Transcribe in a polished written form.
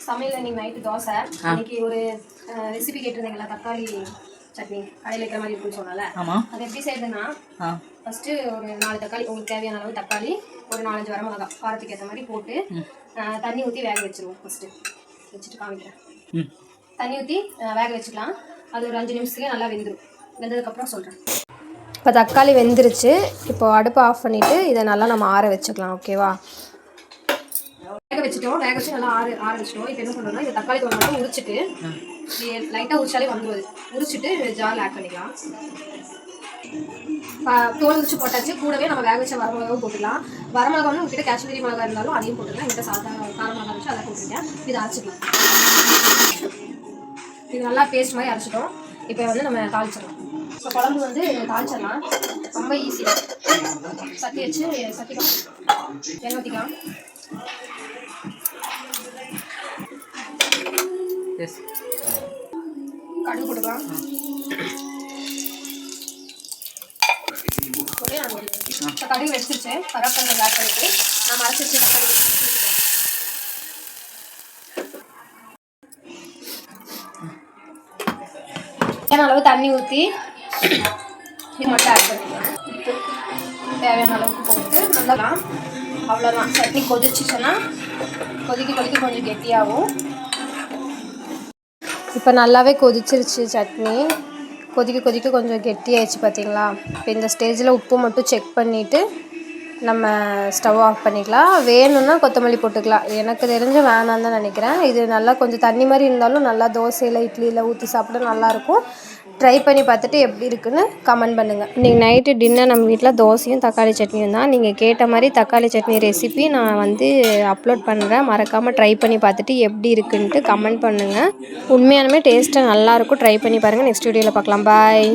சமையல் இன்னைக்கு நைட்டு தோசை. இன்னைக்கு ஒரு ரெசிபி கேட்டிருந்தீங்களா, தக்காளி சட்னி கடையில் இருக்கிற மாதிரி இருக்குன்னு சொன்னால. ஆமாம். அது எப்படி செய்யுதுன்னா, ஃபஸ்ட்டு ஒரு 4 தக்காளி, உங்களுக்கு தேவையான அளவு தக்காளி, ஒரு 4-5 வரமிளகா காரத்துக்கு ஏற்ற மாதிரி போட்டு தண்ணி ஊற்றி வேக வச்சுருவோம். ஃபஸ்ட்டு வச்சுட்டு காமிக்கிறேன். தண்ணி ஊற்றி வேக வச்சுக்கலாம். அது ஒரு 5 நிமிஷத்துலேயே நல்லா வெந்துடும். வெந்ததுக்கப்புறம் சொல்கிறேன். இப்போ தக்காளி வெந்துருச்சு. இப்போ அடுப்பை ஆஃப் பண்ணிவிட்டு இதை நல்லா நம்ம ஆற வச்சுக்கலாம். ஓகேவா? வேக வச்சுட்டோம். வேக வச்சு நல்லா ஆற வச்சிட்டோம். இப்போ என்ன பண்ணுறோம்னா, இந்த தக்காளி தோல் மட்டும் உரிச்சிட்டு, லைட்டாக உரிச்சாலே வந்துடுது. உரிச்சிட்டு ஜாரில் ஆட் பண்ணிக்கலாம். தோல் உரிச்சு போட்டாச்சு. கூடவே நம்ம வேக வச்ச வரமிளகாவும் போட்டுக்கலாம். வரமிளகா வந்து உங்ககிட்ட காஷ்மீரி மிளகா இருந்தாலும் அதையும் போட்டுக்கலாம். எங்கிட்ட சாதா கார மிளகா வச்சு அதை போட்டுருங்க. இதை அரைச்சிக்கலாம். இது நல்லா பேஸ்ட் மாதிரி அரைச்சிட்டோம். இப்போ வந்து நம்ம தாளிச்சிடலாம். இப்போ குழம்பு வந்து தாளிச்சிடலாம். ரொம்ப ஈஸி. சட்டி வச்சு சட்டிக்கலாம், எண்ணெய் ஊற்றிக்கலாம். கடுகு போட்டுக்கலாம். கடுகு வச்சிருச்சு. கருவேப்பிலை ஆட் பண்ணிட்டு நான் அரைச்சி வச்சு தக்காளி தேவையான அளவு தண்ணி ஊற்றி இது மட்டும் ஆட் பண்ணிக்கலாம். தேவையான அளவுக்கு போட்டு நல்லா அவ்வளோதான். சட்னி கொதிச்சிச்சுன்னா கொதிக்க கொஞ்சம் கெட்டியாகும். இப்போ நல்லாவே கொதிச்சிருச்சு சட்னி. கொதிக்க கொஞ்சம் கெட்டியாகிடுச்சு பார்த்தீங்களா? இப்போ இந்த ஸ்டேஜில் உப்பு மட்டும் செக் பண்ணிவிட்டு நம்ம ஸ்டவ் ஆஃப் பண்ணிக்கலாம். வேணும்னா கொத்தமல்லி போட்டுக்கலாம். எனக்கு தெரிஞ்சு வேணான்னு தான் நினைக்கிறேன். இது நல்லா கொஞ்சம் தண்ணி மாதிரி இருந்தாலும் நல்லா தோசையில் இட்லியில் ஊற்றி சாப்பிட நல்லாயிருக்கும். ட்ரை பண்ணி பார்த்துட்டு எப்படி இருக்குன்னு கமெண்ட் பண்ணுங்கள். இன்றைக்கி நைட்டு டின்னர் நம்ம வீட்டில் தோசையும் தக்காளி சட்னியும் தான். நீங்கள் கேட்ட மாதிரி தக்காளி சட்னி ரெசிபி நான் வந்து அப்லோட் பண்ணுறேன். மறக்காமல் ட்ரை பண்ணி பார்த்துட்டு எப்படி இருக்குன்ட்டு கமெண்ட் பண்ணுங்கள். உண்மையானுமே டேஸ்ட்டாக நல்லாயிருக்கும். ட்ரை பண்ணி பாருங்கள். நெக்ஸ்ட் வீடியோவில் பார்க்கலாம். பாய்.